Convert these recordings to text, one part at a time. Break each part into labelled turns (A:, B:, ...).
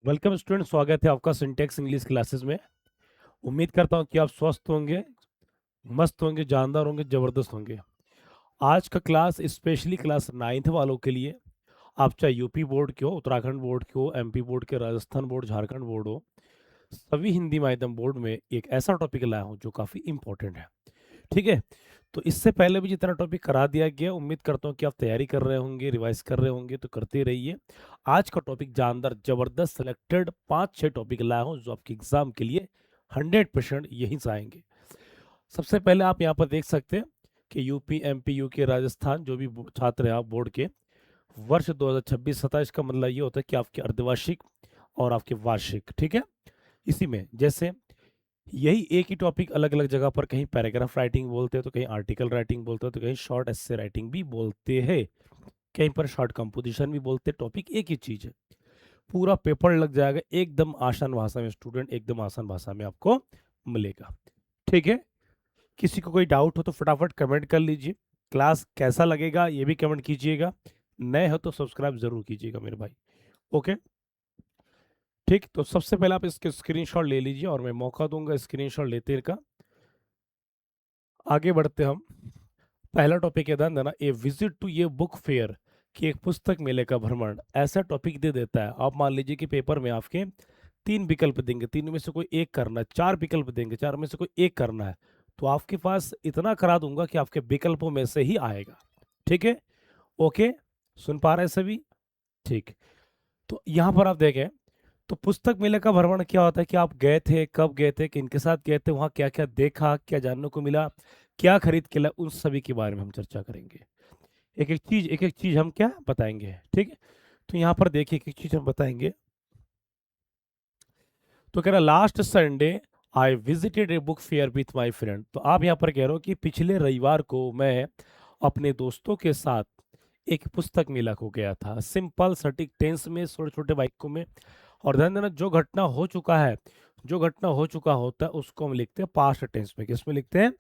A: Welcome student, स्वागत है आपका सिंटेक्स इंग्लिश क्लासेस में। उम्मीद करता हूँ कि आप स्वस्थ होंगे, मस्त होंगे, जानदार होंगे, जबरदस्त होंगे। आज का क्लास स्पेशली क्लास 9th वालों के लिए। आप चाहे यूपी बोर्ड के हो, उत्तराखंड बोर्ड के हो, एमपी बोर्ड के, राजस्थान बोर्ड, झारखंड बोर्ड हो, सभी हिंदी माध्यम बोर्ड में एक ऐसा टॉपिक लाया हूँ जो काफ़ी इंपॉर्टेंट है। ठीक है, तो इससे पहले भी जितना टॉपिक करा दिया गया, उम्मीद करता हूँ कि आप तैयारी कर रहे होंगे, रिवाइज कर रहे होंगे, तो करते रहिए। आज का टॉपिक जानदार, जबरदस्त सेलेक्टेड 5-6 टॉपिक लाया हूँ जो आपके एग्जाम के लिए 100% यहीं से आएंगे। सबसे पहले आप यहाँ पर देख सकते हैं कि यूपी, एमपी, यूके, राजस्थान, जो भी छात्र हैं आप बोर्ड के, वर्ष 2026-27 का मतलब ये होता है कि आपके अर्धवार्षिक और आपके वार्षिक। ठीक है, इसी में जैसे यही एक ही टॉपिक अलग अलग जगह पर कहीं पैराग्राफ राइटिंग बोलते हैं, तो कहीं आर्टिकल राइटिंग बोलते हैं, तो कहीं शॉर्ट एस्से राइटिंग भी बोलते हैं, कहीं पर शॉर्ट कंपोजिशन भी बोलते हैं। टॉपिक एक ही चीज है, पूरा पेपर लग जाएगा एकदम आसान भाषा में। स्टूडेंट, एकदम आसान भाषा में आपको मिलेगा। ठीक है, किसी को कोई डाउट हो तो फटाफट कमेंट कर लीजिए। क्लास कैसा लगेगा ये भी कमेंट कीजिएगा। नए हो तो सब्सक्राइब जरूर कीजिएगा मेरे भाई। ओके, ठीक। तो सबसे पहले आप इसके स्क्रीनशॉट ले लीजिए और मैं मौका दूंगा स्क्रीनशॉट लेते का। आगे बढ़ते हम। पहला टॉपिक है, ध्यान देना, ए विजिट टू ये बुक फेयर, कि एक पुस्तक मेले का भ्रमण। ऐसा टॉपिक दे देता है। आप मान लीजिए कि पेपर में आपके 3 विकल्प देंगे, 3 में से कोई एक करना है, 4 विकल्प देंगे, 4 में से कोई एक करना है, तो आपके पास इतना करा दूंगा कि आपके विकल्पों में से ही आएगा। ठीक है, ओके, सुन पा रहे हैं सभी? ठीक। तो यहाँ पर आप देखें, तो पुस्तक मेले का भ्रमण क्या होता है कि आप गए थे, कब गए थे, किनके साथ गए थे, वहाँ क्या क्या देखा, क्या जानने को मिला, क्या खरीद के लाए, उन सभी के बारे में हम चर्चा करेंगे। एक एक चीज हम क्या बताएंगे। ठीक है, तो यहाँ पर देखिए एक एक चीज हम बताएंगे। तो कह रहा last Sunday I visited a book fair with my friend. तो आप यहाँ पर कह रहे हो कि पिछले रविवार को मैं अपने दोस्तों के साथ एक पुस्तक मेला को गया था। सिंपल सटीक टेंस में, छोटे छोटे वाक्यों में। और ध्यान देना, जो घटना हो चुका है, जो घटना हो चुका होता है उसको हम लिखते हैं पास्ट टेंस में। किस में लिखते हैं?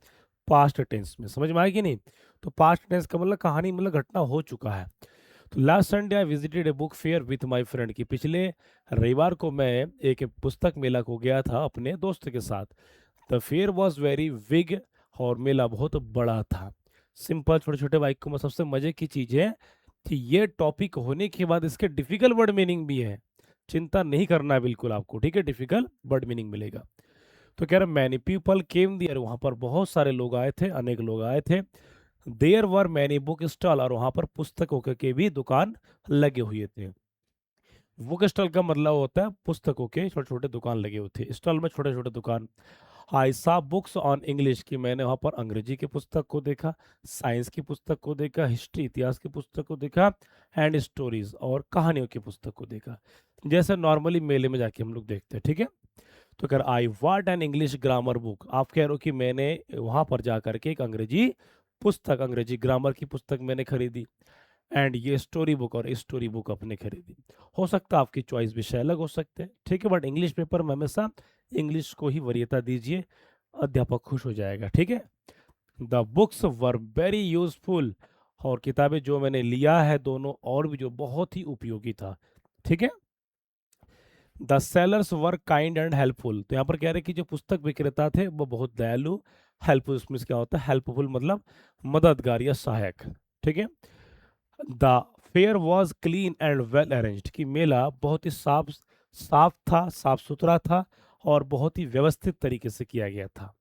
A: पास्ट टेंस में। समझ में आएगी नहीं? तो पास्ट टेंस का मतलब कहानी, मतलब घटना हो चुका है। तो last Sunday I visited a book fair with my friend, की पिछले रविवार को मैं एक पुस्तक मेला को गया था अपने दोस्त के साथ। The fair was very big, और मेला बहुत बड़ा था। सिंपल छोटे छोटे वाक्यों में। सबसे मजे की चीज है कि ये टॉपिक होने के बाद इसके डिफिकल्ट वर्ड मीनिंग भी है। चिंता नहीं करना है बिल्कुल आपको। ठीक है, डिफिकल्ट वर्ड मीनिंग मिलेगा। तो कह रहे मैनी पीपल केम दियर, वहां पर बहुत सारे लोग आए थे, अनेक लोग आए थे। There were many book stall, और वहां पर पुस्तकों के भी दुकान लगे हुए थे। बुक स्टॉल का मतलब होता है पुस्तकों के छोटे छोटे दुकान लगे हुए थे, स्टॉल में छोटे छोटे दुकान। आई सा बुक्स ऑन इंग्लिश, की मैंने वहां पर अंग्रेजी की पुस्तक को देखा, साइंस की पुस्तक को देखा, हिस्ट्री इतिहास की पुस्तक को देखा, एंड स्टोरीज और कहानियों की पुस्तक को देखा, जैसे नॉर्मली मेले में जाके हम लोग देखते हैं। ठीक है, तो अगर आई what an English grammar book, आप कह रहे हो कि मैंने वहां पर जाकर के एक अंग्रेजी पुस्तक, अंग्रेजी ग्रामर की पुस्तक मैंने खरीदी। एंड ये स्टोरी बुक और स्टोरी बुक अपने खरीदी। हो सकता है आपकी चॉइस विषय अलग हो सकते हैं। ठीक है, बट इंग्लिश पेपर में हमेशा इंग्लिश को ही वरीयता दीजिए, अध्यापक खुश हो जाएगा। ठीक है, the books were very useful, और किताबें जो मैंने लिया है दोनों, और भी जो बहुत ही उपयोगी था। ठीक है, the sellers were kind and helpful, तो यहाँ पर कह रहे हैं कि जो पुस्तक विक्रेता थे वो बहुत दयालु। हेल्पफुल उसमें क्या होता है? हेल्पफुल मतलब मददगार या सहायक। ठीक है, the fair was clean and well arranged, कि मेला बहुत ही साफ साफ था, साफ सुथरा था, और बहुत ही व्यवस्थित तरीके से किया गया था।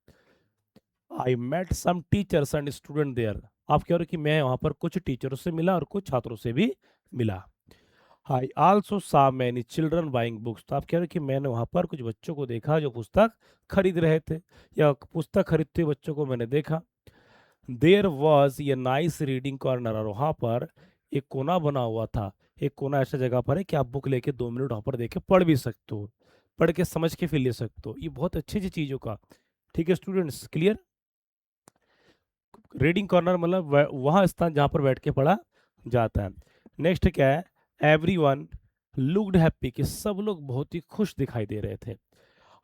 A: I met some teachers and student there, आप कह रहे हो कि मैं वहां पर कुछ टीचरों से मिला और कुछ छात्रों से भी मिला। आई आल्सो सा मैनी चिल्ड्रन बाइंग बुक्स, तो आप कह रहे हो कि मैंने वहां पर कुछ बच्चों को देखा जो पुस्तक खरीद रहे थे, या पुस्तक खरीदते हुए बच्चों को मैंने देखा। देयर वॉज ये नाइस रीडिंग कॉर्नर, और वहां पर एक कोना बना हुआ था। एक कोना ऐसा जगह पर है कि आप बुक लेके 2 मिनट वहां पर देखे पढ़ भी सकते हो, पढ़ के समझ के फिर ले सकते हो। ये बहुत अच्छी अच्छी चीजों का। ठीक है स्टूडेंट्स, क्लियर? रीडिंग कॉर्नर मतलब वह स्थान जहां पर बैठ के पढ़ा जाता है। नेक्स्ट क्या है? एवरी वन लुक्ड हैप्पी, कि सब लोग बहुत ही खुश दिखाई दे रहे थे।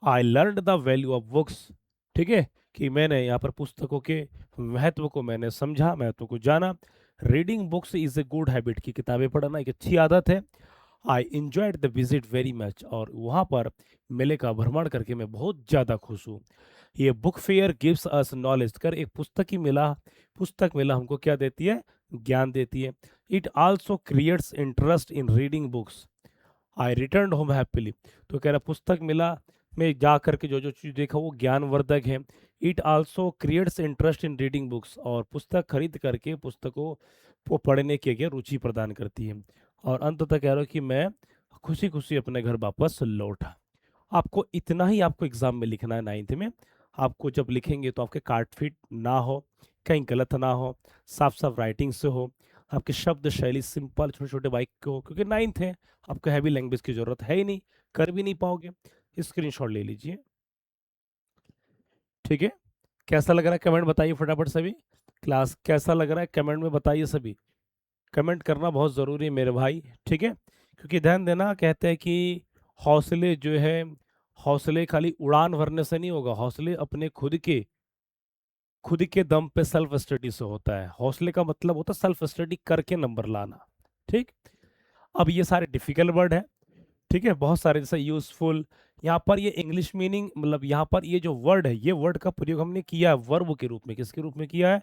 A: I learn the value of books, ठीक है, कि मैंने यहाँ पर पुस्तकों के महत्व को मैंने समझा, महत्व को जाना। Reading books is a good habit, की किताबें पढ़ना एक अच्छी आदत है। I enjoyed the visit very much, और वहाँ पर मेले का भ्रमण करके मैं बहुत ज़्यादा खुश हूँ। ये book fair gives us knowledge, कर एक पुस्तक मेला हमको क्या देती है, ज्ञान देती है। It also creates interest in reading books, I return home happily. तो कह रहा पुस्तक मेला में जा करके जो जो चीज़ देखा वो ज्ञानवर्धक है। It also creates interest in reading books, और पुस्तक खरीद करके पुस्तकों को पढ़ने की क्या रुचि प्रदान करती है। और अंततः कह रहा हूँ कि मैं खुशी खुशी अपने घर वापस लौटा। आपको इतना ही आपको एग्जाम में लिखना है 9th में। आपको जब लिखेंगे तो आपके कार्ड फिट ना हो, कहीं गलत ना हो, साफ साफ राइटिंग से हो, आपकी शब्द शैली सिंपल छोटे छोटे वाक्य हो, क्योंकि 9th है, आपको हैवी लैंग्वेज की जरूरत है ही नहीं, कर भी नहीं पाओगे। स्क्रीनशॉट ले लीजिए। ठीक है, कैसा लग रहा है कमेंट बताइए फटाफट सभी। क्लास कैसा लग रहा है कमेंट में बताइए सभी। कमेंट करना बहुत ज़रूरी है मेरे भाई, ठीक है, क्योंकि ध्यान देना, कहते हैं कि हौसले जो है, हौसले खाली उड़ान भरने से नहीं होगा, हौसले अपने खुद के दम पे सेल्फ स्टडी से होता है। हौसले का मतलब होता है सेल्फ स्टडी करके नंबर लाना। ठीक, अब ये सारे डिफिकल्ट वर्ड है, ठीक है, बहुत सारे जैसे यूजफुल, यहाँ पर ये इंग्लिश मीनिंग, मतलब यहाँ पर ये जो वर्ड है, ये वर्ड का प्रयोग हमने किया है वर्ब के रूप में। किसके रूप में किया है,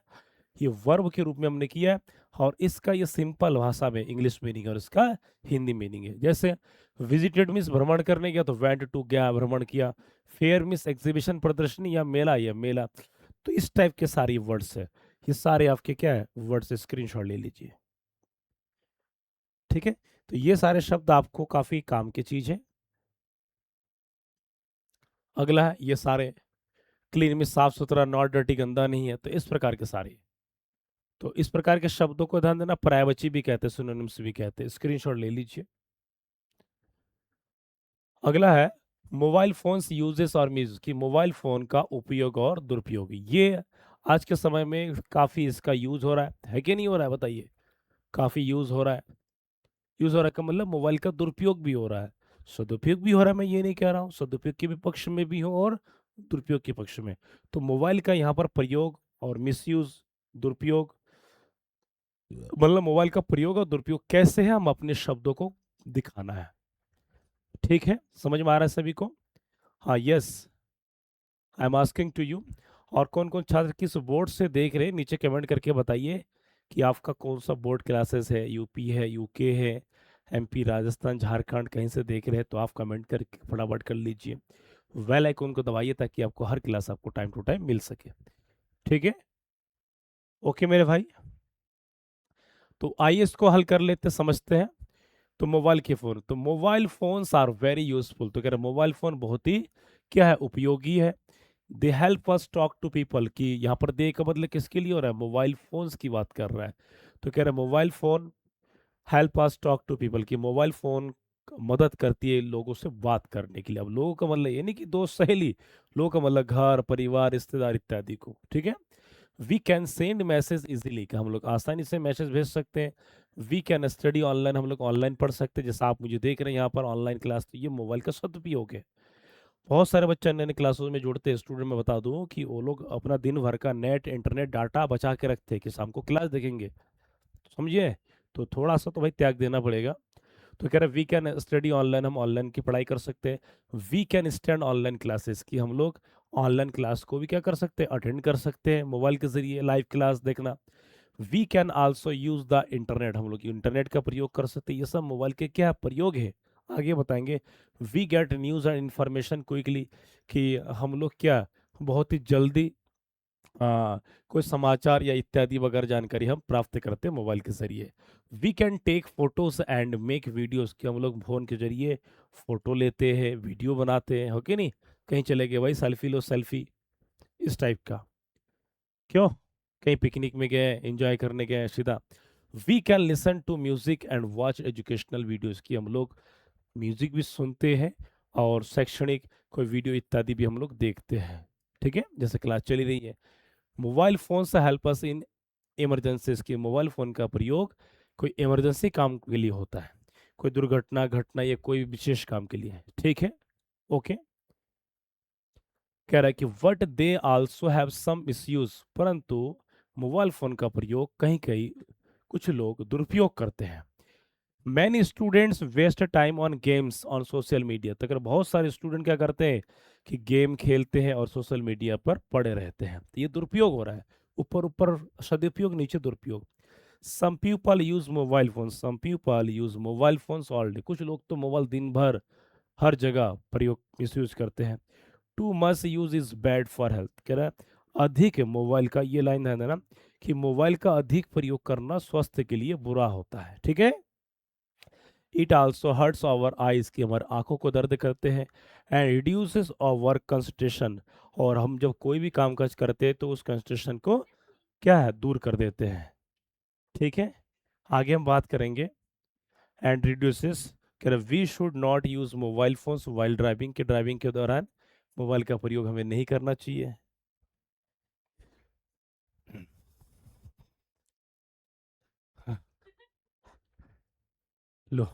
A: ये वर्ब के रूप में हमने किया है। और इसका ये सिंपल भाषा में इंग्लिश मीनिंग और इसका हिंदी मीनिंग है। जैसे विजिटेड मीन्स भ्रमण करने गया, तो वेंट टू गया, भ्रमण किया। फेयर मीन्स एग्जीबिशन प्रदर्शनी या मेला, या मेला। तो इस टाइप के सारे वर्ड्स है, ये सारे आपके क्या है वर्ड्स, स्क्रीनशॉट ले लीजिए। ठीक है, तो ये सारे शब्द आपको काफी काम की चीज है। अगला है ये सारे क्लीन में साफ सुथरा, नॉट डर्टी, गंदा नहीं है, तो इस प्रकार के सारे। तो इस प्रकार के शब्दों को ध्यान देना, प्रायवची भी कहते हैं, सिनोनिम्स भी कहते हैं। स्क्रीनशॉट ले लीजिए। अगला है मोबाइल फोन्स यूजेस और मिस, की मोबाइल फोन का उपयोग और दुरुपयोग। ये आज के समय में काफी इसका यूज हो रहा है कि नहीं हो रहा है बताइए। काफी यूज हो रहा है। यूज हो रहा है का मतलब मोबाइल का दुरुपयोग भी हो रहा है, सदुपयोग भी हो रहा है। मैं ये नहीं कह रहा हूँ, सदुपयोग के भी पक्ष में भी हो और दुरुपयोग के पक्ष में। तो मोबाइल का यहाँ पर प्रयोग और मिसयूज, दुरुपयोग, मतलब मोबाइल का प्रयोग और दुरुपयोग कैसे है, हम अपने शब्दों को दिखाना है। ठीक है, समझ में आ रहा है सभी को। हाँ, yes, I am asking to you. और कौन कौन छात्र किस बोर्ड से देख रहे हैं नीचे कमेंट करके बताइए कि आपका कौन सा बोर्ड क्लासेस है, यूपी है, यूके है, एमपी, राजस्थान, झारखंड, कहीं से देख रहे हैं तो आप कमेंट करके फटाफट कर लीजिए। वेल आइकन को दबाइए ताकि आपको हर क्लास आपको टाइम टू टाइम मिल सके। ठीक है, ओके मेरे भाई। तो आइए इसको हल कर लेते, समझते हैं। तो मोबाइल के फोन, तो mobile phones are very useful, तो कह रहे मोबाइल फोन बहुत ही क्या है, उपयोगी है। They help us talk to people, की यहाँ पर दे का मतलब किसके लिए हो रहा है, मोबाइल फोन्स की बात कर रहा है। तो कह रहे mobile phone help us talk to people, की मोबाइल फोन मदद करती है लोगों से बात करने के लिए। अब लोगों का मतलब ये नहीं कि दोस्त सहेली, लोगों का मतलब घर परिवार रिश्तेदार इत्यादि को। ठीक है, we can send message easily, कि हम लोग आसानी से मैसेज भेज सकते हैं। वी कैन स्टडी ऑनलाइन, हम लोग ऑनलाइन पढ़ सकते हैं, जैसे आप मुझे देख रहे हैं यहाँ पर ऑनलाइन क्लास। तो ये मोबाइल का सदुपयोग है। बहुत सारे बच्चे नए नए क्लासों में जुड़ते हैं। स्टूडेंट में बता दूं कि वो लोग अपना दिन भर का नेट इंटरनेट डाटा बचा के रखते हैं कि शाम को क्लास देखेंगे, समझिए। तो थोड़ा सा तो भाई त्याग देना पड़ेगा। तो कह रहे वी कैन स्टडी ऑनलाइन, हम ऑनलाइन की पढ़ाई कर सकते हैं। We can stand online classes, की हम लोग ऑनलाइन क्लास को भी क्या कर सकते हैं, अटेंड कर सकते हैं मोबाइल के जरिए लाइव क्लास देखना। We can also use the internet, हम लोग इंटरनेट का प्रयोग कर सकते हैं। ये सब मोबाइल के क्या प्रयोग है, आगे बताएंगे। We get news and information quickly, कि हम लोग क्या बहुत ही जल्दी कोई समाचार या इत्यादि वगैरह जानकारी हम प्राप्त करते हैं मोबाइल के जरिए। We can take photos and make videos, कि हम लोग फोन के जरिए फोटो लेते हैं, वीडियो बनाते हैं, हो कि नहीं। कहीं चले गए भाई, सेल्फी लो सेल्फी, इस टाइप का। क्यों, कहीं पिकनिक में गए, एंजॉय करने गए सीधा। We can listen to music and watch educational videos, की हम लोग म्यूजिक भी सुनते हैं और शैक्षणिक कोई वीडियो इत्यादि भी हम लोग देखते हैं। ठीक है, जैसे क्लास चली रही है। मोबाइल फोन से हेल्प अस इन इमरजेंसीज, की मोबाइल फोन का प्रयोग कोई इमरजेंसी काम के लिए होता है, कोई दुर्घटना घटना या कोई विशेष काम के लिए। ठीक है, ओके। कह रहा है कि what they also have some misuse, परंतु मोबाइल फोन का प्रयोग कहीं कहीं कुछ लोग दुरुपयोग करते हैं। Many students waste time on games on social media. तो अगर बहुत सारे स्टूडेंट क्या करते हैं कि गेम खेलते हैं और सोशल मीडिया पर पड़े रहते हैं, तो ये दुरुपयोग हो रहा है। ऊपर ऊपर सदुपयोग, नीचे दुरुपयोग। Some people use mobile phone, some people use mobile phones all day. कुछ लोग तो मोबाइल दिन भर हर जगह प्रयोग मिसयूज करते हैं। Too much use is bad for health, कह रहा है अधिक मोबाइल का, ये लाइन है ना, कि मोबाइल का अधिक प्रयोग करना स्वास्थ्य के लिए बुरा होता है। ठीक है। It also hurts our eyes, की हमारे आंखों को दर्द करते हैं। एंड रिड्यूसेस आवर कंसंट्रेशन, और हम जब कोई भी काम काज करते हैं तो उस कंसंट्रेशन को क्या है, दूर कर देते हैं। ठीक है। आगे हम बात करेंगे। एंड रिड्यूसेस, कह रहे we should not use mobile phones while driving, के ड्राइविंग के दौरान मोबाइल का प्रयोग हमें नहीं करना चाहिए। हाँ, लो।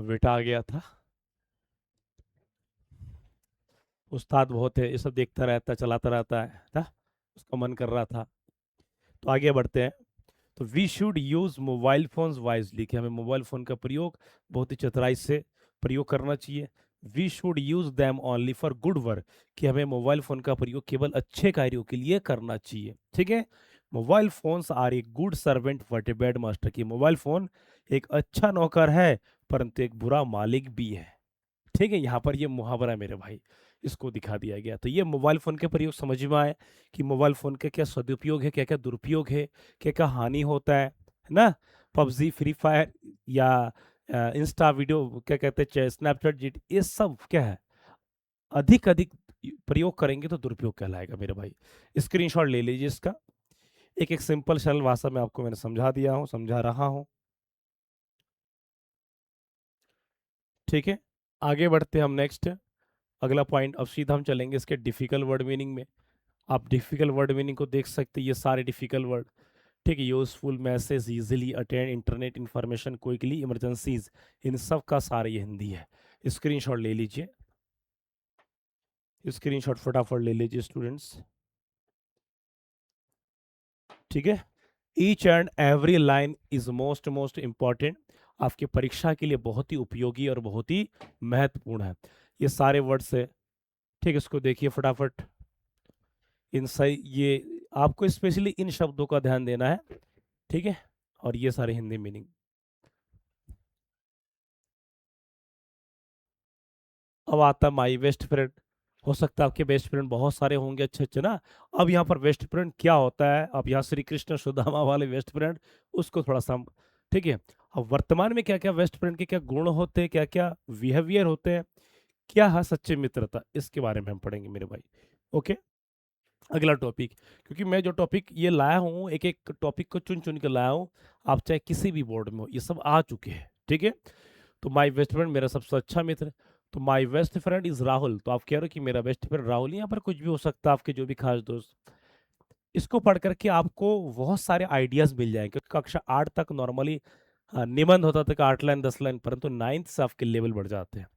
A: बेटा आ गया था, उस्ताद बहुत है, ये सब देखता रहता, चलाता रहता है ना, उसका मन कर रहा था। तो आगे बढ़ते हैं। तो we should use mobile phones wisely, कि हमें मोबाइल फोन का प्रयोग बहुत ही चतुराई से प्रयोग करना चाहिए। We should use them only for good work, कि हमें मोबाइल फोन का प्रयोग केवल अच्छे कार्यों के लिए करना चाहिए। ठीक है। Mobile phones are a good servant but a bad master, की मोबाइल फोन एक अच्छा नौकर है परंतु एक बुरा मालिक भी है। ठीक है। यहाँ पर ये मुहावरा है मेरे भाई, इसको दिखा दिया गया। तो ये मोबाइल फ़ोन के प्रयोग समझ में आए कि मोबाइल फ़ोन के क्या सदुपयोग है, क्या क्या दुरुपयोग है, क्या क्या हानि होता है ना। पबजी, फ्री फायर या इंस्टा वीडियो क्या कहते हैं, स्नैपचैट जी, ये सब क्या है, अधिक अधिक प्रयोग करेंगे तो दुरुपयोग कहलाएगा मेरे भाई। स्क्रीनशॉट ले लीजिए इसका। एक एक सिंपल सरल भाषा में आपको मैंने समझा दिया हूँ, समझा रहा हूँ। ठीक है। आगे बढ़ते हैं हम नेक्स्ट, अगला पॉइंट। अब सीधा हम चलेंगे इसके डिफिकल्ट वर्ड मीनिंग में। आप डिफिकल्ट वर्ड मीनिंग को देख सकते हैं, ये सारे डिफिकल्ट वर्ड। ठीक है। Useful, message, easily, attend, internet, information, quickly, emergencies, इन सब का सारा ये हिंदी है। स्क्रीनशॉट ले लीजिए, स्क्रीनशॉट फटाफट ले लीजिए स्टूडेंट्स। ठीक है। Each and every line is most most important, आपकी परीक्षा के लिए बहुत ही उपयोगी और बहुत ही महत्वपूर्ण है। ये सारे वर्ड्स है। ठीक है। इसको देखिए फटाफट। इन सही ये आपको स्पेशली इन शब्दों का ध्यान देना है। ठीक है। और ये सारे हिंदी मीनिंग। अब आता माई बेस्ट फ्रेंड। हो सकता है आपके बेस्ट फ्रेंड बहुत सारे होंगे अच्छे अच्छे ना। अब यहाँ पर बेस्ट फ्रेंड क्या होता है, अब यहाँ श्री कृष्ण सुदामा वाले बेस्ट फ्रेंड, उसको थोड़ा सा ठीक है। अब वर्तमान में क्या क्या बेस्ट फ्रेंड के क्या गुण होते हैं, क्या क्या बिहेवियर होते हैं, क्या है सच्ची मित्रता, इसके बारे में हम पढ़ेंगे मेरे भाई। ओके। अगला टॉपिक, क्योंकि मैं जो टॉपिक ये लाया हूँ, एक एक टॉपिक को चुन चुन के लाया हूँ, आप चाहे किसी भी बोर्ड में हो ये सब आ चुके हैं। ठीक है। तो माई बेस्ट फ्रेंड मेरा सबसे अच्छा मित्र। तो माई बेस्ट फ्रेंड इज राहुल, तो आप कह रहे हो कि मेरा बेस्ट फ्रेंड राहुल, यहाँ पर कुछ भी हो सकता है, आपके जो भी खास दोस्त। इसको पढ़ करके आपको बहुत सारे आइडियाज मिल जाएंगे, क्योंकि कक्षा 8 तक नॉर्मली निबंध होता था कि 8 लाइन 10 लाइन, परंतु 9th से आपके लेवल बढ़ जाते हैं।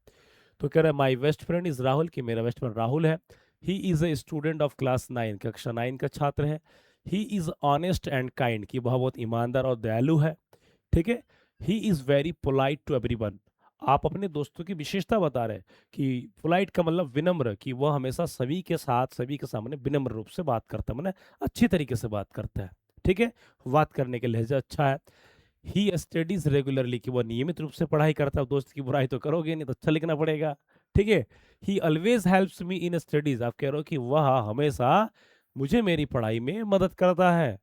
A: तो कह रहा है my best friend is Rahul, कि मेरा बेस्ट फ्रेंड राहुल है। He is a student of class 9, कक्षा 9 का छात्र है। He is honest and kind, कि वह बहुत ईमानदार और दयालु है। ठीक है। He is very polite to everyone, आप अपने दोस्तों की विशेषता बता रहे हैं कि पोलाइट का मतलब विनम्र, कि वह हमेशा सभी के साथ सभी के सामने विनम्र रूप से बात करता है, मतलब अच्छी तरीके से बात करता है। ठीक है। बात करने के लहजा अच्छा है। ही स्टडीज रेगुलरली, कि वह नियमित रूप से पढ़ाई करता है। दोस्त की बुराई तो करोगे नहीं, तो अच्छा लिखना पड़ेगा। ठीक है। ही always helps me in studies, आप कह रहे हो कि वह हमेशा मुझे मेरी पढ़ाई में मदद करता है।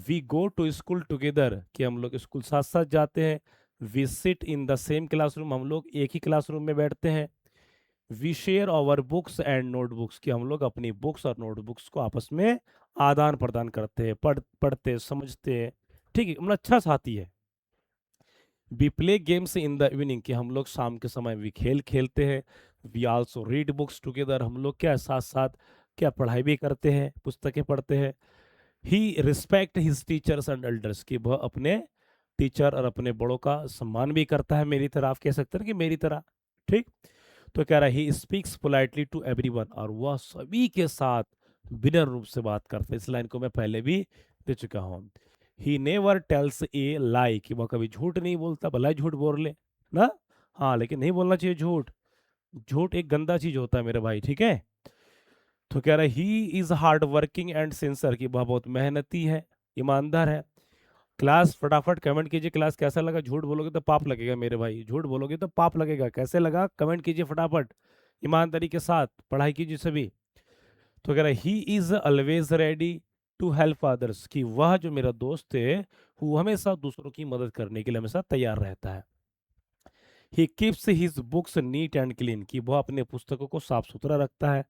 A: We go to school together, कि हम लोग स्कूल साथ साथ जाते हैं। We sit in the same classroom, हम लोग एक ही क्लासरूम में बैठते हैं। We share our books and notebooks, कि हम लोग अपनी बुक्स और नोटबुक्स को आपस में आदान प्रदान करते हैं, पढ़ते समझते हैं। ठीक है, मतलब अच्छा साथी है। We play games in the evening, कि हम लोग शाम के समय भी खेल खेलते हैं। We also read books together, हम लोग क्या साथ साथ क्या पढ़ाई भी करते हैं, पुस्तकें पढ़ते हैं। He respect his teachers and elders, कि वह अपने टीचर और अपने बड़ों का सम्मान भी करता है, मेरी तरह, आप कह सकते हैं कि मेरी तरह। ठीक। तो कह रहा है he speaks politely to everyone, और वह सभी के साथ विनम्र रूप से बात करता है। इस लाइन को मैं पहले भी दे चुका हूँ। ही नेवर टेल्स ए लाई, कि वह कभी झूठ नहीं बोलता, भला ही झूठ बोल ले ना। हाँ, लेकिन नहीं बोलना चाहिए झूठ। झूठ एक गंदा चीज होता है मेरे भाई, ठीक है। तो कह रहा है he is hard working and sincere, कि वह बहुत मेहनती है, ईमानदार है। क्लास फटाफट कमेंट कीजिए, क्लास कैसा लगा। झूठ बोलोगे तो पाप लगेगा मेरे भाई, झूठ बोलोगे तो पाप लगेगा। कैसे लगा कमेंट कीजिए फटाफट, ईमानदारी के साथ पढ़ाई कीजिए सभी। तो कह रहा है he is always ready to help others, कि वह जो मेरा दोस्त है वो हमेशा दूसरों की मदद करने के लिए हमेशा तैयार रहता है। He keeps his books neat and clean, कि वह अपने पुस्तकों को साफ सुथरा रखता है।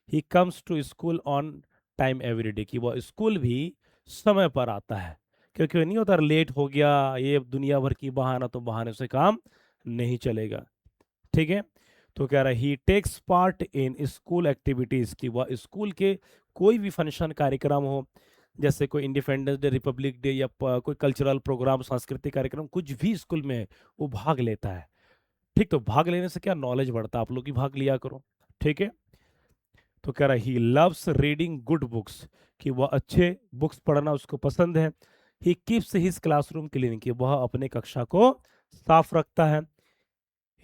A: He comes to school on time every day, कि वह स्कूल भी समय पर आता है। क्योंकि वो नहीं होता लेट हो गया, ये दुनिया भर की बहाना, तो बहाने से काम नहीं चलेगा। ठीक है। तो कह रहा है he takes part in school activities, की वह स्कूल के कोई भी फंक्शन कार्यक्रम हो, जैसे कोई इंडिपेंडेंस डे, रिपब्लिक डे, या कोई कल्चरल प्रोग्राम, सांस्कृतिक कार्यक्रम, कुछ भी स्कूल में है, वो भाग लेता है। ठीक। तो भाग लेने से क्या नॉलेज बढ़ता है, आप लोग भी भाग लिया करो। ठीक है। तो कह रहा है he loves reading good books, कि वह अच्छे बुक्स पढ़ना उसको पसंद है। He keeps his classroom clean, कि वह अपने कक्षा को साफ रखता है।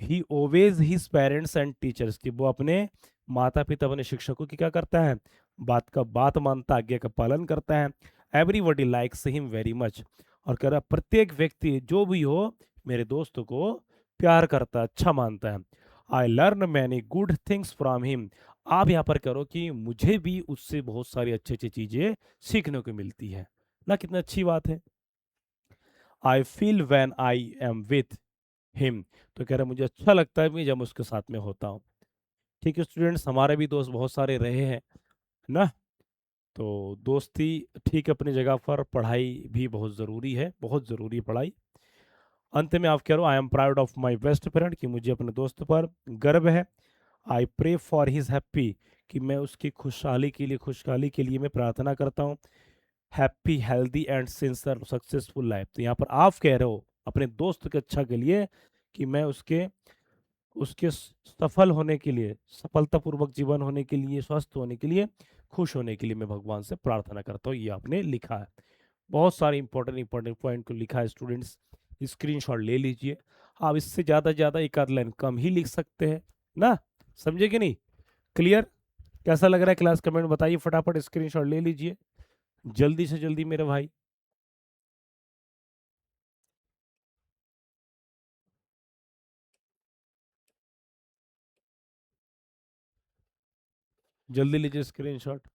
A: ही ओवेज हिज पेरेंट्स एंड टीचर्स, कि वो अपने माता पिता, अपने शिक्षकों की क्या करता है, बात मानता, आज्ञा का पालन करता है। Everybody likes him very much, और कह रहा प्रत्येक व्यक्ति जो भी हो मेरे दोस्त को प्यार करता, अच्छा मानता है। आई learn many good things from him, आप यहाँ पर करो कि मुझे भी उससे बहुत सारी अच्छी अच्छी चीजें सीखने को मिलती है ना। कितना अच्छी बात है। I feel when I am with him, तो कह रहा मुझे अच्छा लगता है जब मैं उसके साथ में होता हूँ। ठीक है स्टूडेंट्स, हमारे भी दोस्त बहुत सारे रहे हैं ना। तो दोस्ती ठीक है अपनी जगह पर, पढ़ाई भी बहुत ज़रूरी है, बहुत ज़रूरी है पढ़ाई। अंत में आप कह रहे हो I am proud of my best friend, कि मुझे अपने दोस्त पर गर्व है। I pray for his happy, कि मैं उसकी खुशहाली के लिए मैं प्रार्थना करता हूँ। Happy healthy and sincere successful life, तो यहाँ पर आप कह रहे हो अपने दोस्त के अच्छा के लिए कि मैं उसके उसके सफल होने के लिए, सफलतापूर्वक जीवन होने के लिए, स्वस्थ होने के लिए, खुश होने के लिए मैं भगवान से प्रार्थना करता हूँ। ये आपने लिखा है। बहुत सारे इंपॉर्टेंट इंपॉर्टेंट पॉइंट को लिखा है स्टूडेंट्स, स्क्रीनशॉट ले लीजिए। आप इससे ज़्यादा एक आध लाइन कम ही लिख सकते हैं ना। समझे कि नहीं? क्लियर? कैसा लग रहा है क्लास, कमेंट बताइए फटाफट, स्क्रीनशॉट ले लीजिए जल्दी से जल्दी मेरे भाई, जल्दी लीजिए स्क्रीनशॉट।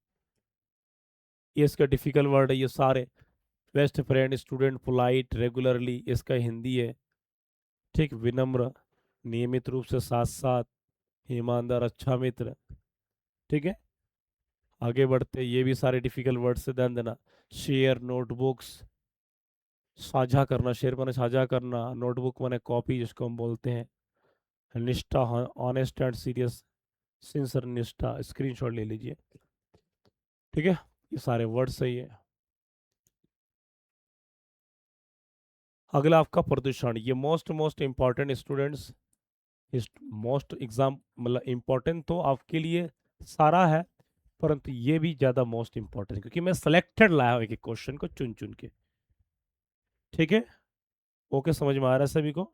A: ये इसका डिफिकल्ट वर्ड है ये सारे। Best friend, student, polite, regularly, इसका हिंदी है। ठीक, विनम्र, नियमित रूप से, साथ साथ, ईमानदार, अच्छा मित्र। ठीक है। आगे बढ़ते, ये भी सारे डिफिकल्ट वर्ड से ध्यान देना। शेयर, नोटबुक्स, साझा करना, शेयर माने साझा करना, नोटबुक माने कॉपी जिसको हम बोलते हैं। निष्ठा, ऑनेस्ट एंड सीरियस, सिंसर, निष्ठा, स्क्रीनशॉट ले लीजिए। ठीक है, ये सारे वर्ड सही है। अगला आपका प्रदूषण, ये मोस्ट मोस्ट इंपॉर्टेंट स्टूडेंट्स, इस मोस्ट एग्जाम मतलब इम्पोर्टेंट तो आपके लिए सारा है, परंतु ये भी ज़्यादा मोस्ट इंपॉर्टेंट क्योंकि मैं सिलेक्टेड लाया हूँ एक एक क्वेश्चन को चुन चुन के। ठीक है। ओके, समझ में आ रहा है सभी को?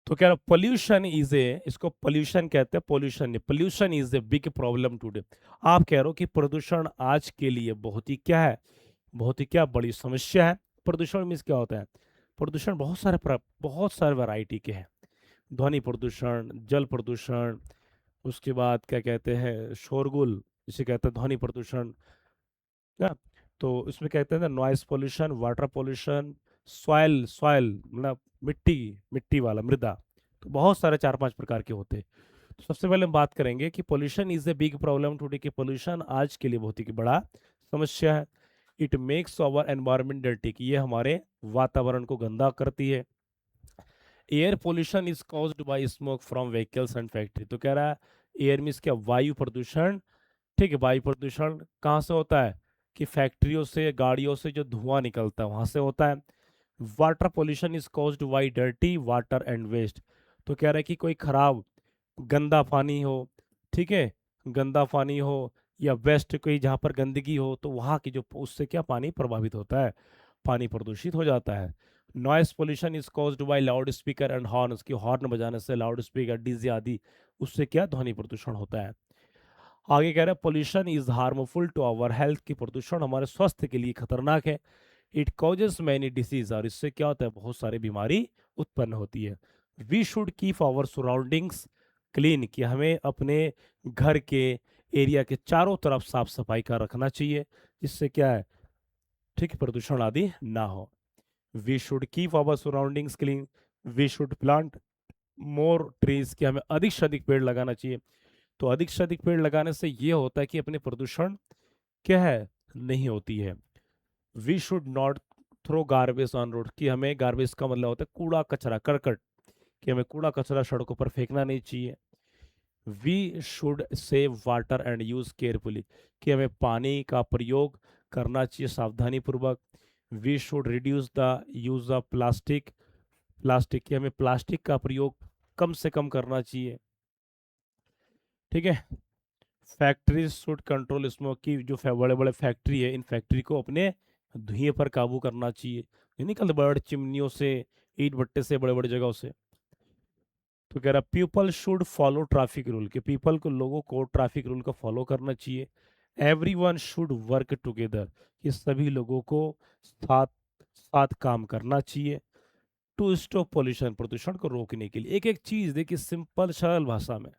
A: तो क्या पोल्यूशन इज ए, इसको पोल्यूशन कहते हैं, pollution pollution is a big problem today. आप कह रहे हो कि प्रदूषण आज के लिए बहुत ही क्या है, बहुत ही क्या बड़ी समस्या है। प्रदूषण मीन्स क्या होता है? प्रदूषण बहुत सारे वैरायटी के हैं। ध्वनि प्रदूषण, जल प्रदूषण, उसके बाद क्या कहते हैं शोरगुल, जिसे कहते हैं ध्वनि प्रदूषण ना। तो इसमें कहते हैं noise pollution, water pollution, soil soil मतलब मिट्टी, मिट्टी वाला, मृदा। तो बहुत सारे चार पांच प्रकार के होते हैं। तो सबसे पहले हम बात करेंगे कि pollution is a big problem today, कि पोल्यूशन आज के लिए बहुत ही बड़ा समस्या है। It makes our environment dirty, कि ये हमारे वातावरण को गंदा करती है। Air pollution is caused by smoke from vehicles and factory, तो कह रहा है एयर मीन्स क्या, वायु प्रदूषण। ठीक है, वायु प्रदूषण कहाँ से होता है? कि फैक्ट्रियों से, गाड़ियों से जो धुआं निकलता है वहां से होता है। Water pollution is caused by dirty water and waste. तो कह रहा है कि कोई खराब गंदा पानी हो, ठीक है, गंदा पानी हो, या वेस्ट कोई जहाँ पर गंदगी हो, तो वहाँ की जो उससे क्या पानी प्रभावित होता है, पानी प्रदूषित हो जाता है। Noise pollution is caused bye loud speaker and horn, की हॉर्न बजाने से, लाउड स्पीकर, डीजे आदि, उससे क्या ध्वनि प्रदूषण होता है। आगे कह रहा है pollution is harmful to our health, की प्रदूषण हमारे स्वास्थ्य के लिए खतरनाक है। इट कॉजेज मैनी डिसीज, और इससे क्या होता है, बहुत सारी बीमारी उत्पन्न होती है। We should keep our surroundings clean, कि हमें अपने घर के एरिया के चारों तरफ साफ सफाई का रखना चाहिए, जिससे क्या है, ठीक, प्रदूषण आदि ना हो। We should keep our surroundings clean, we should plant more trees, कि हमें अधिक से अधिक पेड़ लगाना चाहिए। तो अधिक से अधिक पेड़ लगाने से ये होता है कि अपने प्रदूषण क्या है, नहीं होती है। We should not throw garbage on road, कि हमें गार्बेज का मतलब होता है कूड़ा कचरा, करकट, कि हमें कूड़ा कचरा सड़कों पर फेंकना नहीं चाहिए। We should save water and use carefully, कि हमें पानी का प्रयोग करना चाहिए सावधानी पूर्वक। We should reduce the use of plastic, plastic, की हमें प्लास्टिक का प्रयोग कम से कम करना चाहिए। ठीक है। फैक्ट्रीज शुड कंट्रोल स्मोक, की जो बड़े बड़े फैक्ट्री है, इन फैक्ट्री को अपने धुएं पर काबू करना चाहिए, ये निकलते बड़े बड़े चिमनियों से, ईट भट्टे से, बड़े बड़े जगहों से। तो कह रहा people should follow traffic rule, के पीपल को, लोगों को ट्रैफिक रूल को फॉलो करना चाहिए। Every one should work together, कि सभी लोगों को साथ साथ काम करना चाहिए। टू स्टॉप पोल्यूशन, प्रदूषण को रोकने के लिए। एक एक चीज देखिए सिंपल सरल भाषा में,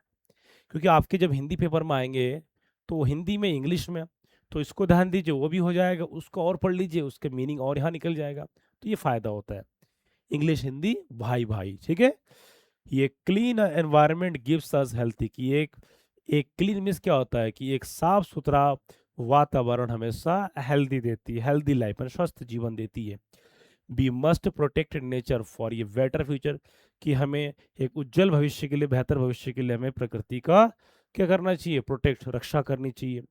A: क्योंकि आपके जब हिंदी पेपर में आएंगे तो वो हिंदी में, इंग्लिश में, तो इसको ध्यान दीजिए, वो भी हो जाएगा, उसको और पढ़ लीजिए, उसके मीनिंग और यहाँ निकल जाएगा, तो ये फायदा होता है। इंग्लिश हिंदी भाई भाई, ठीक है। ये clean environment gives us healthy, की एक एक क्लीन मीन्स क्या होता है, कि एक साफ सुथरा वातावरण हमेशा हेल्दी देती है, हेल्दी लाइफ में स्वस्थ जीवन देती है। We must protect nature for a better future, कि हमें एक उज्जवल भविष्य के लिए, बेहतर भविष्य के लिए हमें प्रकृति का क्या करना चाहिए, प्रोटेक्ट, रक्षा करनी चाहिए।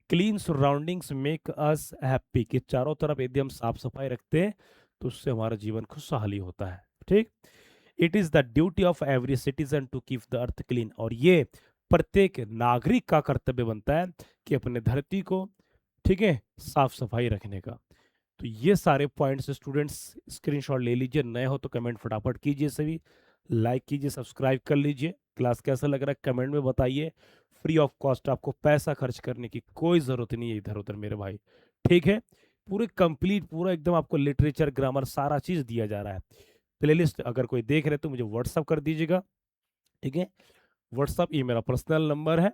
A: Clean surroundings make us happy, कि चारों तरफ यदि हम साफ सफाई रखते हैं तो उससे हमारा जीवन खुशहाली होता है। ठीक। It is the duty of every citizen to keep the earth clean, और ये प्रत्येक नागरिक का कर्तव्य बनता है कि अपने धरती को, ठीक है, साफ सफाई रखने का। तो ये सारे पॉइंट्स स्टूडेंट्स स्क्रीनशॉट ले लीजिए, नए हो तो कमेंट फटाफट कीजिए, सभी लाइक कीजिए, सब्सक्राइब कर लीजिए। क्लास कैसा लग रहा है कमेंट में बताइए। फ्री ऑफ कॉस्ट, आपको पैसा खर्च करने की कोई ज़रूरत नहीं है इधर उधर मेरे भाई, ठीक है। पूरे कंप्लीट, पूरा एकदम आपको लिटरेचर, ग्रामर, सारा चीज़ दिया जा रहा है। प्लेलिस्ट अगर कोई देख रहे तो मुझे व्हाट्सअप कर दीजिएगा, ठीक है। व्हाट्सअप, ये मेरा पर्सनल नंबर है,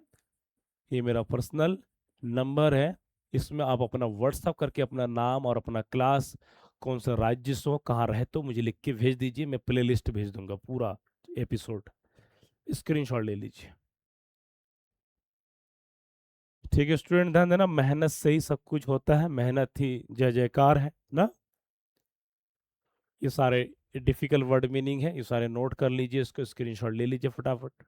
A: ये मेरा पर्सनल नंबर है। इसमें आप अपना व्हाट्सअप करके अपना नाम और अपना क्लास, कौन सा राज्य से हो, कहाँ रहते हो, मुझे लिख के भेज दीजिए, मैं प्ले लिस्ट भेज दूंगा पूरा एपिसोड, स्क्रीनशॉट ले लीजिए। ठीक है स्टूडेंट, ध्यान देना, मेहनत से ही सब कुछ होता है, मेहनत ही जय जयकार है ना। ये सारे डिफिकल्ट वर्ड मीनिंग है, ये सारे नोट कर लीजिए, इसको स्क्रीनशॉट ले लीजिए फटाफट।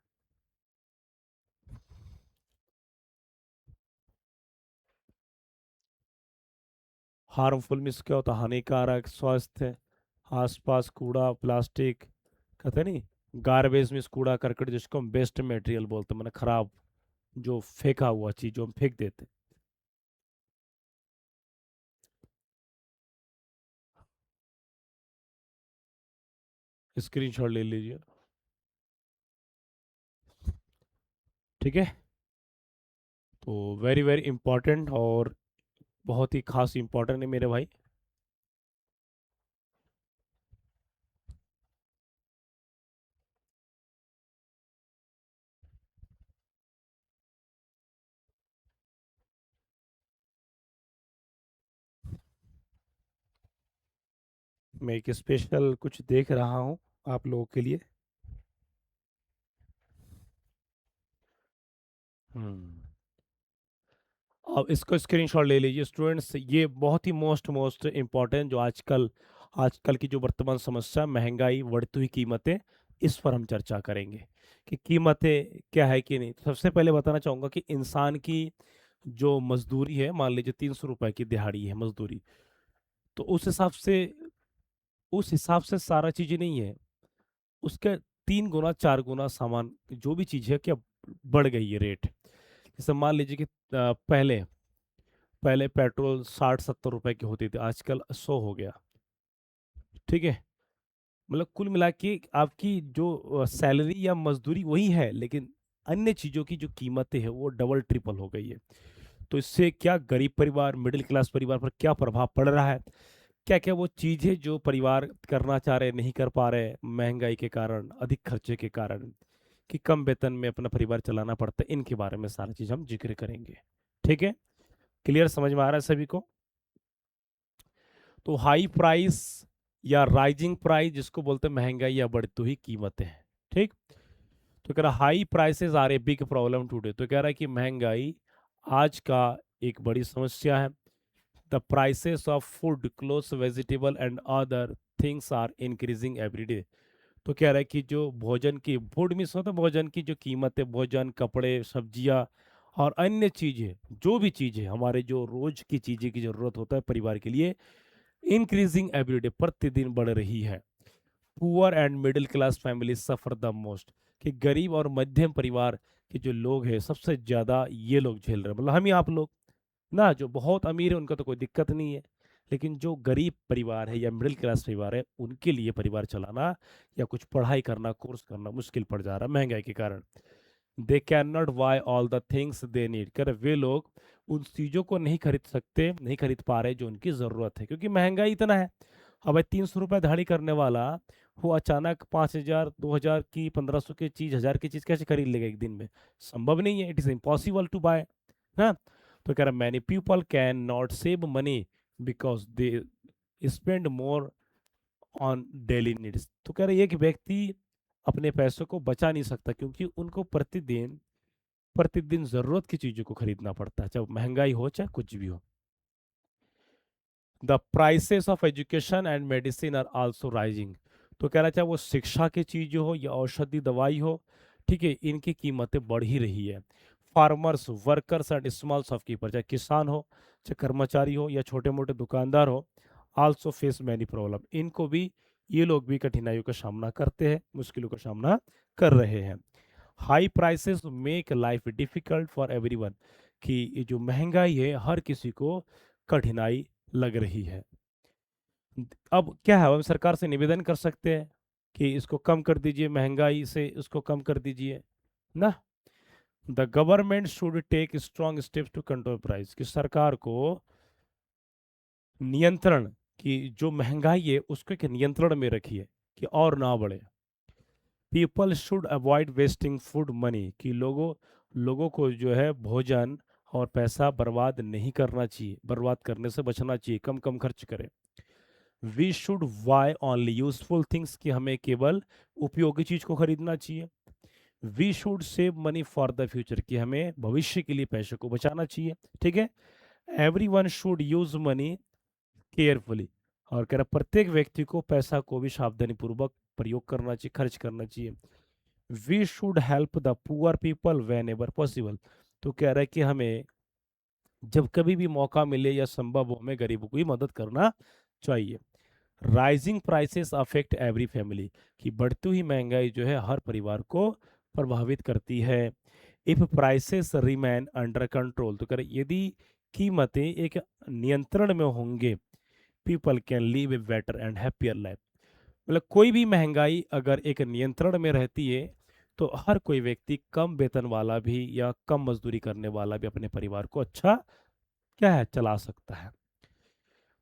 A: हार्मफुल मीन्स क्या होता है, हानिकारक, स्वास्थ्य, आसपास कूड़ा, प्लास्टिक, कहते नहीं, गार्बेज मीन्स कूड़ा करकट, जिसको हम वेस्ट मटेरियल बोलते हैं, मैंने खराब, जो फेंका हुआ चीज जो हम फेंक देते हैं। स्क्रीनशॉट ले लीजिए, ठीक है। तो वेरी वेरी इंपॉर्टेंट, और बहुत ही खास इंपॉर्टेंट है मेरे भाई। मैं एक स्पेशल कुछ देख रहा हूँ आप लोगों के लिए। हम्म। अब इसको स्क्रीनशॉट ले लीजिए स्टूडेंट्स, ये बहुत ही मोस्ट मोस्ट इम्पॉर्टेंट, जो आजकल, आजकल की जो वर्तमान समस्या, महंगाई, बढ़ती हुई कीमतें, इस पर हम चर्चा करेंगे कि कीमतें क्या है कि नहीं। तो सबसे पहले बताना चाहूँगा कि इंसान की जो मजदूरी है, मान लीजिए 300 रुपए की दिहाड़ी है मजदूरी, तो उस हिसाब से सारा चीज़ें नहीं है। उसके 3 गुना 4 गुना सामान जो भी चीज़ है क्या बढ़ गई है रेट। जैसे मान लीजिए कि पहले पहले पेट्रोल 60-70 रुपए की होती थी, आजकल 100 हो गया। ठीक है, मतलब कुल मिला के आपकी जो सैलरी या मजदूरी वही है, लेकिन अन्य चीज़ों की जो कीमतें हैं वो डबल ट्रिपल हो गई है। तो इससे क्या गरीब परिवार, मिडिल क्लास परिवार पर क्या प्रभाव पड़ रहा है? क्या क्या वो चीज़ें जो परिवार करना चाह रहे नहीं कर पा रहे, महंगाई के कारण, अधिक खर्चे के कारण, कि कम वेतन में अपना परिवार चलाना पड़ता है, इनके बारे में सारा चीज़ हम जिक्र करेंगे। ठीक है, क्लियर, समझ में आ रहा है सभी को? तो हाई प्राइस या राइजिंग प्राइस, जिसको बोलते हैं महंगाई या बढ़ती हुई कीमतें हैं। ठीक, तो कह रहा high prices are a big problem today. तो कह रहा है कि महंगाई आज का एक बड़ी समस्या है। The prices of food, clothes, vegetable and other things are increasing every day. तो कह रहा है कि जो भोजन की, फूड मीन्स होता है भोजन की जो कीमत है, भोजन, कपड़े, सब्जियां और अन्य चीजें, जो भी चीजें हमारे जो रोज की चीजें की जरूरत होता है परिवार के लिए, इंक्रीजिंग एवरीडे, प्रतिदिन बढ़ रही है। Poor and middle class family suffer the most, कि गरीब और मध्यम परिवार के जो लोग हैं सबसे ज्यादा ये लोग झेल रहे हैं, मतलब हम ही आप लोग ना। जो बहुत अमीर है उनका तो कोई दिक्कत नहीं है, लेकिन जो गरीब परिवार है या मिडिल क्लास परिवार है, उनके लिए परिवार चलाना या कुछ पढ़ाई करना, कोर्स करना मुश्किल पड़ जा रहा है महंगाई के कारण। They can not buy all the things they need, कर वे लोग उन चीज़ों को नहीं खरीद सकते, नहीं खरीद पा रहे जो उनकी ज़रूरत है, क्योंकि महंगाई इतना है। अब 300 रुपये दिहाड़ी करने वाला वो अचानक 5,000, 2,000 की, 1,500 की चीज़, 1,000 की चीज़ कैसे खरीद लेगा एक दिन में? संभव नहीं है, it is impossible to buy. हाँ, तो कह रहा many people can not save money because they spend more on daily needs. तो कह रहे एक व्यक्ति अपने पैसों को बचा नहीं सकता, क्योंकि उनको प्रतिदिन प्रतिदिन जरूरत की चीजों को खरीदना पड़ता है, चाहे महंगाई हो चाहे कुछ भी हो। The prices of education and medicine are also rising. तो कह रहा चाहे वो शिक्षा की चीज हो या औषधि दवाई हो, ठीक है, इनकी कीमतें बढ़ ही रही है। Farmers, workers and small shopkeeper, चाहे किसान हो, चाहे कर्मचारी हो या छोटे मोटे दुकानदार हो, आल्सो फेस मैनी प्रॉब्लम, इनको भी, ये लोग भी कठिनाइयों का सामना करते हैं, मुश्किलों का सामना कर रहे हैं। High prices make life difficult for everyone, कि ये जो महंगाई है हर किसी को कठिनाई लग रही है। अब क्या है, हम सरकार से निवेदन कर सकते हैं कि इसको कम कर दीजिए, महंगाई से इसको कम कर दीजिए ना। The government should take strong steps to control price, कि सरकार को नियंत्रण, की जो महंगाई है उसको एक नियंत्रण में रखिए कि और ना बढ़े। People should avoid wasting food money, कि लोगों को जो है भोजन और पैसा बर्बाद नहीं करना चाहिए, बर्बाद करने से बचना चाहिए, कम कम खर्च करें। We should buy only useful things, कि हमें केवल उपयोगी चीज को खरीदना चाहिए। We should save money for the future, कि हमें भविष्य के लिए पैसे को बचाना चाहिए। ठीक है, every one should use money carefully, और कह रहा प्रत्येक व्यक्ति को पैसा को भी सावधानी पूर्वक प्रयोग करना चाहिए, खर्च करना चाहिए। We should help the poor people whenever possible, तो कह रहा है कि हमें जब कभी भी मौका मिले या संभव हो, हमें गरीबों की मदद करना चाहिए। Rising prices affect every family, कि बढ़ती हुई महंगाई जो है हर परिवार को प्रभावित करती है। If prices remain under control, तो करें यदि कीमतें एक नियंत्रण में होंगे, people can live a better and happier life, मतलब कोई भी महंगाई अगर एक नियंत्रण में रहती है, तो हर कोई व्यक्ति, कम वेतन वाला भी या कम मजदूरी करने वाला भी, अपने परिवार को अच्छा क्या है चला सकता है।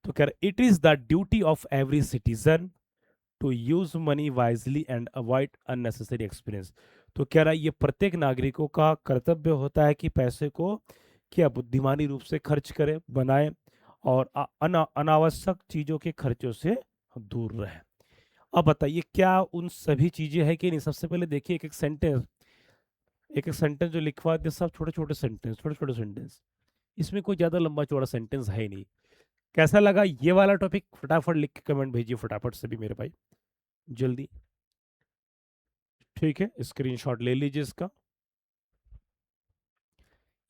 A: तो कह रहे it is the duty of every citizen to use money wisely and avoid unnecessary experience. तो कह रहा है ये प्रत्येक नागरिकों का कर्तव्य होता है कि पैसे को क्या बुद्धिमानी रूप से खर्च करे, बनाए, और अनावश्यक चीजों के खर्चों से दूर रहे। अब बताइए क्या उन सभी चीजें हैं कि नहीं। सबसे पहले देखिए एक एक सेंटेंस जो लिखवा दिया, सब छोटे छोटे सेंटेंस, छोटे छोटे सेंटेंस, इसमें कोई ज्यादा लंबा चौड़ा सेंटेंस है ही नहीं। कैसा लगा ये वाला टॉपिक? फटाफट लिख के कमेंट भेजिए, फटाफट से भी मेरे भाई, जल्दी। ठीक है, स्क्रीनशॉट ले लीजिए इसका।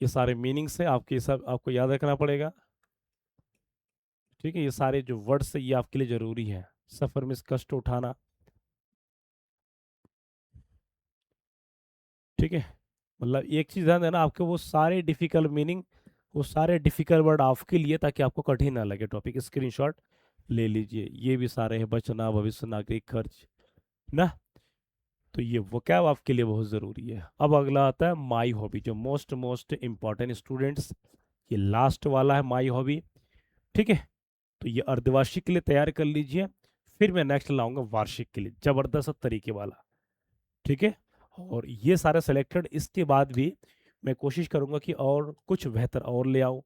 A: ये सारे मीनिंग्स है, आपके सब आपको याद रखना पड़ेगा। ठीक है, ये सारे जो वर्ड्स है ये आपके लिए जरूरी है, सफर में कष्ट उठाना। ठीक है, मतलब एक चीज ध्यान देना, आपके वो सारे डिफिकल्ट मीनिंग, वो सारे डिफिकल्ट वर्ड आपके लिए, ताकि आपको कठिन ना लगे टॉपिक। स्क्रीनशॉट ले लीजिए, ये भी सारे हैं, बचना, भविष्य, नागरिक, खर्च ना। तो ये वोकैब आपके लिए बहुत ज़रूरी है। अब अगला आता है माई हॉबी, जो मोस्ट मोस्ट इम्पॉर्टेंट स्टूडेंट्स, ये लास्ट वाला है माई हॉबी। ठीक है, तो ये अर्धवार्षिक के लिए तैयार कर लीजिए, फिर मैं नेक्स्ट लाऊंगा वार्षिक के लिए जबरदस्त तरीके वाला। ठीक है, और ये सारे सेलेक्टेड, इसके बाद भी मैं कोशिश करूंगा कि और कुछ बेहतर और ले आऊं।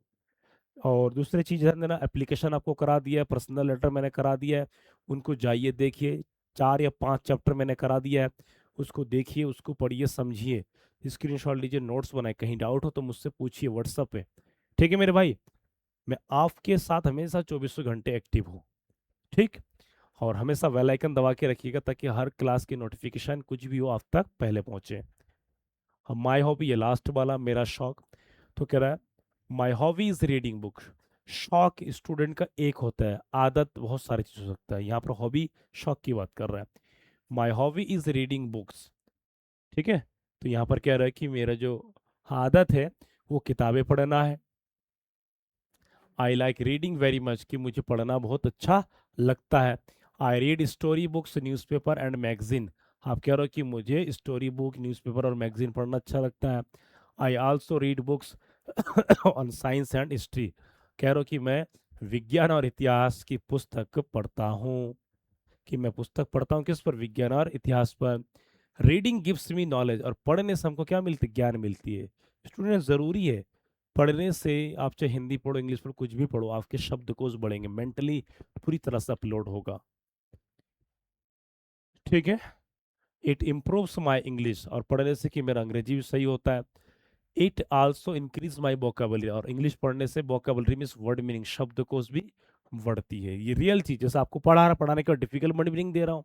A: और दूसरी चीज़ ध्यान देना, एप्लीकेशन आपको करा दिया है, पर्सनल लेटर मैंने करा दिया है, उनको जाइए देखिए। 4 या 5 चैप्टर मैंने करा दिया है, उसको देखिए, उसको पढ़िए, समझिए, स्क्रीनशॉट लीजिए, नोट्स बनाए, कहीं डाउट हो तो मुझसे पूछिए व्हाट्सएप पे। ठीक है मेरे भाई, मैं आपके साथ हमेशा 24 घंटे एक्टिव हूँ। ठीक, और हमेशा बेल आइकन दबा के रखिएगा, ताकि हर क्लास की नोटिफिकेशन कुछ भी हो आप तक पहले पहुंचे। अब माई हॉबी, ये लास्ट वाला, मेरा शौक। तो कह रहा है my hobby is reading book. शौक स्टूडेंट का एक होता है, आदत बहुत सारी चीज हो सकता है, यहाँ पर हॉबी शौक की बात कर रहा है। My hobby is reading books. ठीक है, तो यहाँ पर कह रहा है कि मेरा जो आदत है वो किताबें पढ़ना है। I like reading very much, कि मुझे पढ़ना बहुत अच्छा लगता है। I read story books, newspaper and magazine. आप कह रहे हो कि मुझे स्टोरी बुक, न्यूज़पेपर और मैगजीन पढ़ना अच्छा लगता है। I also read books on science and history. कह रहे हो कि मैं विज्ञान और इतिहास की पुस्तक पढ़ता हूँ, कि मैं पुस्तक पढ़ता हूँ किस पर, विज्ञान और इतिहास पर। रीडिंग गिव्स मी नॉलेज, और पढ़ने से हमको क्या मिलती, ज्ञान मिलती है। स्टूडेंट ज़रूरी है, पढ़ने से आप चाहे हिंदी पढ़ो, इंग्लिश पढ़ो, कुछ भी पढ़ो, आपके शब्दकोश बढ़ेंगे, मेंटली पूरी तरह से अपलोड होगा। ठीक है, इट इम्प्रूव्स माई इंग्लिश, और पढ़ने से कि मेरा अंग्रेजी भी सही होता है। It also increase my vocabulary, और इंग्लिश पढ़ने से वोकेबलरी मीन्स वर्ड मीनिंग, शब्दकोश भी बढ़ती है। ये रियल चीज, जैसे आपको पढ़ाने का डिफिकल्ट वर्ड मीनिंग दे रहा हूँ,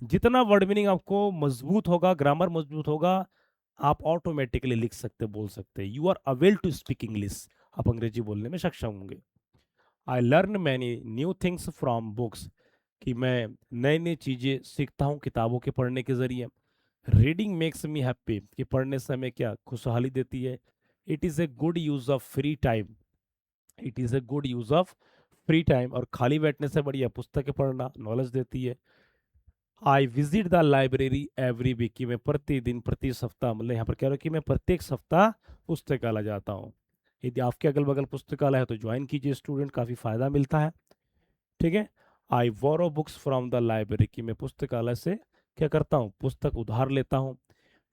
A: जितना वर्ड मीनिंग आपको मजबूत होगा, ग्रामर मजबूत होगा, आप ऑटोमेटिकली लिख सकते, बोल सकते, you are able to speak English, आप अंग्रेजी बोलने में सक्षम होंगे। I learn many new things from books, कि मैं नई नई चीज़ें सीखता हूँ किताबों के पढ़ने के जरिए। रीडिंग मेक्स मी हैप्पी, कि पढ़ने से हमें क्या खुशहाली देती है। It is a good use of free time, it is a good use of free time, और खाली बैठने से बढ़िया पुस्तकें पढ़ना नॉलेज देती है। I visit the library every week, कि मैं प्रतिदिन, प्रति सप्ताह, मतलब यहाँ पर कह रहा हूँ कि मैं प्रत्येक सप्ताह पुस्तकालय जाता हूँ। यदि आपके अगल बगल पुस्तकालय है तो ज्वाइन कीजिए स्टूडेंट, काफ़ी फायदा मिलता है। ठीक है, I borrow books from the library, कि मैं पुस्तकालय से क्या करता हूँ, पुस्तक उधार लेता हूँ।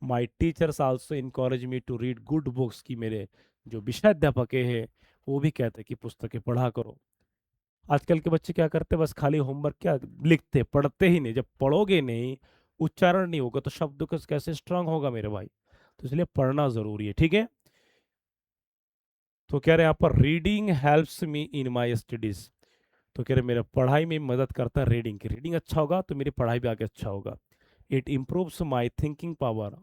A: My teachers also encourage me to read good books, की मेरे जो विषय अध्यापक हैं वो भी कहते हैं कि पुस्तकें पढ़ा करो। आजकल के बच्चे क्या करते हैं, बस खाली होमवर्क क्या लिखते, पढ़ते ही नहीं। जब पढ़ोगे नहीं, उच्चारण नहीं होगा, तो शब्द का कैसे स्ट्रांग होगा मेरे भाई। तो इसलिए पढ़ना जरूरी है। ठीक है, तो कह रहे हैं यहाँ पर reading helps me in my studies, तो कह रहे मेरे पढ़ाई में मदद करता है रीडिंग, की रीडिंग अच्छा होगा तो मेरी पढ़ाई भी आगे अच्छा होगा। It improves my thinking power,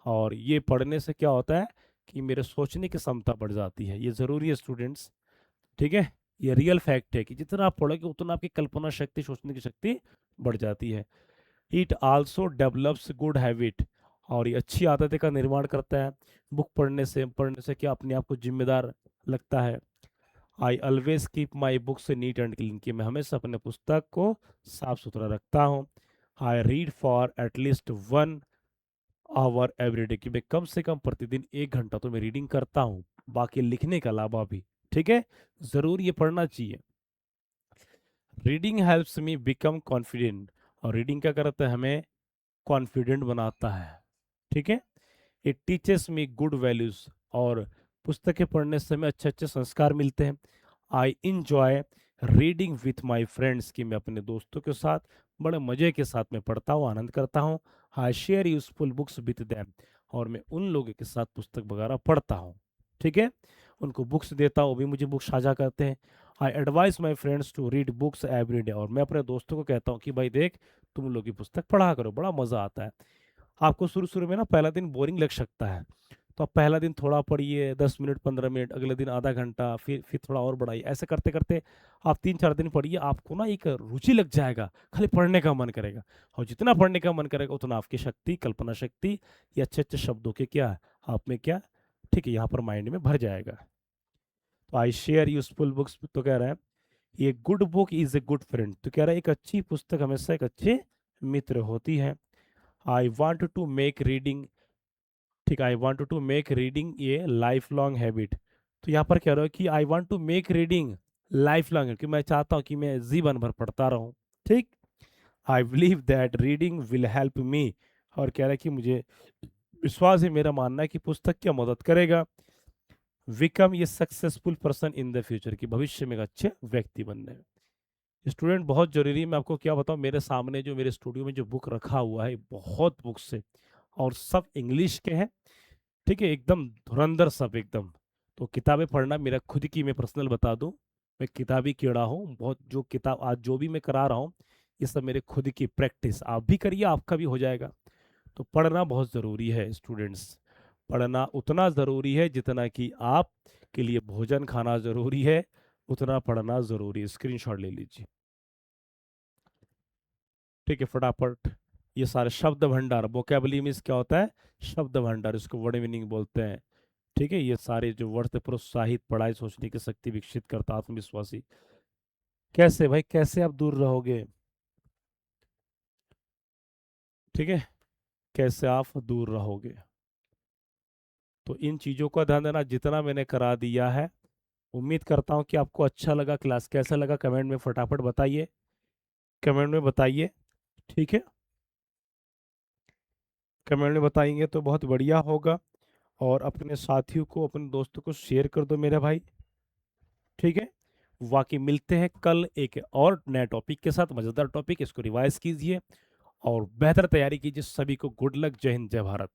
A: और ये पढ़ने से क्या होता है कि मेरे सोचने की क्षमता बढ़ जाती है, ये ज़रूरी है स्टूडेंट्स। ठीक है, ये रियल फैक्ट है कि जितना आप पढ़ोगे उतना आपकी कल्पना शक्ति, सोचने की शक्ति बढ़ जाती है। It also develops good habit, और ये अच्छी आदतें का निर्माण करता है। बुक पढ़ने से क्या अपने आप को जिम्मेदार लगता है। I always keep my books neat and clean, कि मैं हमेशा अपने पुस्तक को साफ सुथरा रखता हूँ। I read for at least 1 hour every day, कि मैं कम से कम प्रतिदिन 1 घंटा तो मैं रीडिंग करता हूँ, बाकी लिखने के अलावा भी। ठीक है, ज़रूर ये पढ़ना चाहिए। Reading helps me become confident, और रीडिंग क्या करता है, हमें कॉन्फिडेंट बनाता है। ठीक है, it teaches me good values, और पुस्तकें पढ़ने से हमें अच्छे अच्छे संस्कार मिलते हैं। I enjoy reading with my friends, कि मैं अपने दोस्तों के साथ बड़े मज़े के साथ में पढ़ता हूँ, आनंद करता हूँ। I share useful books with them, और मैं उन लोगों के साथ पुस्तक वगैरह पढ़ता हूँ। ठीक है, उनको बुक्स देता हूँ, वो भी मुझे बुक्स साझा करते हैं। I advise my friends to read books every day, और मैं अपने दोस्तों को कहता हूँ कि भाई देख, तुम लोग की पुस्तक पढ़ा करो, बड़ा मज़ा आता है। आपको शुरू-शुरू में ना पहला दिन बोरिंग लग सकता है। तो आप पहला दिन थोड़ा पढ़िए 10 मिनट, 15 मिनट, अगले दिन आधा घंटा, फिर थोड़ा और बढ़ाइए। ऐसे करते-करते आप 3-4 दिन पढ़िए, आपको ना एक रुचि लग जाएगा, खाली पढ़ने का मन करेगा। और जितना पढ़ने का मन करेगा उतना आपकी शक्ति, कल्पना शक्ति, ये अच्छे-अच्छे शब्दों के क्या आप में क्या ठीक है, यहाँ पर माइंड में भर जाएगा। तो आई शेयर यूज़फुल बुक्स तो कह रहा है, ये good book is a good friend. तो कह रहा है एक अच्छी पुस्तक हमेशा एक अच्छे मित्र होती है। I want to make reading ठीक है, I want to make reading a life long habit. तो यहाँ पर कह रहा है कि I want to make reading life long, कि मैं चाहता हूँ कि मैं जीवन भर पढ़ता रहूँ। ठीक, I believe that reading will help me. और कह रहा है कि मुझे विश्वास है, मेरा मानना है कि पुस्तक क्या मदद करेगा विकम ये successful person in the future, की भविष्य में एक अच्छे व्यक्ति बनने में। स्टूडेंट बहुत जरूरी है। मैं आपको क्या बताऊं, मेरे सामने जो मेरे स्टूडियो में जो बुक रखा हुआ है, बहुत बुक्स है और सब इंग्लिश के हैं। ठीक है, एकदम धुरंधर सब एकदम। तो किताबें पढ़ना मेरा खुद की, मैं पर्सनल बता दूं, मैं किताबी कीड़ा हूँ बहुत। जो किताब आज जो भी मैं करा रहा हूँ, ये सब मेरे खुद की प्रैक्टिस। आप भी करिए, आपका भी हो जाएगा। तो पढ़ना बहुत ज़रूरी है स्टूडेंट्स। पढ़ना उतना ज़रूरी है जितना कि आप के लिए भोजन खाना ज़रूरी है, उतना पढ़ना ज़रूरी है। स्क्रीनशॉट ले लीजिए। ठीक है, फटाफट ये सारे शब्द भंडार, वोकेबुलरी मीन्स क्या होता है, शब्द भंडार, इसको वर्ड मीनिंग बोलते हैं। ठीक है, ये सारे जो वर्ड प्रोत्साहित, पढ़ाई, सोचने की शक्ति विकसित करता, आत्मविश्वासी। कैसे भाई, कैसे आप दूर रहोगे? ठीक है, कैसे आप दूर रहोगे? तो इन चीज़ों का ध्यान देना, जितना मैंने करा दिया है। उम्मीद करता हूँ कि आपको अच्छा लगा। क्लास कैसा लगा कमेंट में फटाफट बताइए, कमेंट में बताइए। ठीक है, कमेंट में बताएंगे तो बहुत बढ़िया होगा। और अपने साथियों को, अपने दोस्तों को शेयर कर दो मेरे भाई। ठीक है, बाकी मिलते हैं कल एक और नए टॉपिक के साथ, मज़ेदार टॉपिक, इसको रिवाइज कीजिए और बेहतर तैयारी कीजिए। सभी को गुड लक, जय हिंद, जय भारत।